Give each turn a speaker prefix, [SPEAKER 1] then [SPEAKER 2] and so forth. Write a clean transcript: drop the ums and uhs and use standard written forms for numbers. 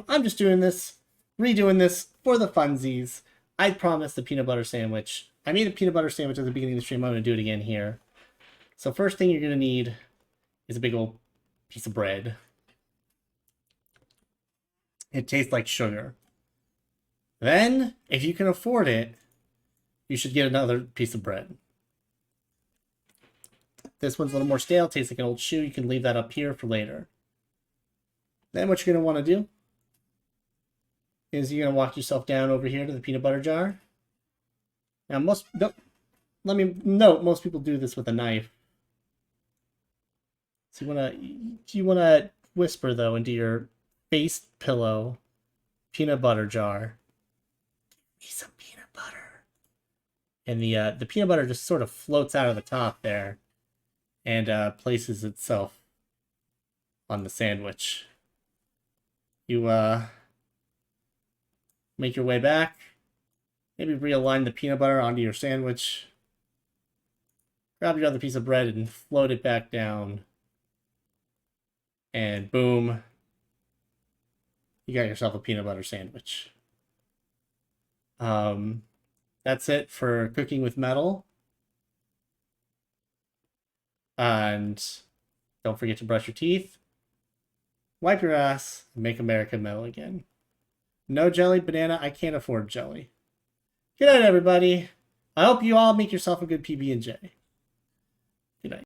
[SPEAKER 1] I'm just doing this, redoing this for the funsies. I promised the peanut butter sandwich. I made a peanut butter sandwich at the beginning of the stream. I'm going to do it again here. So first thing you're going to need is a big old piece of bread. It tastes like sugar. Then, if you can afford it, you should get another piece of bread. This one's a little more stale, tastes like an old shoe. You can leave that up here for later. Then what you're going to want to do is you're going to walk yourself down over here to the peanut butter jar. Now, let me note, most people do this with a knife. So you wanna whisper though into your face pillow peanut butter jar. Give me some peanut butter. And the peanut butter just sort of floats out of the top there and places itself on the sandwich. You make your way back. Maybe realign the peanut butter onto your sandwich. Grab your other piece of bread and float it back down. And boom. You got yourself a peanut butter sandwich. That's it for cooking with metal. And don't forget to brush your teeth. Wipe your ass. And make America metal again. No jelly, banana. I can't afford jelly. Good night, everybody. I hope you all make yourself a good PB&J.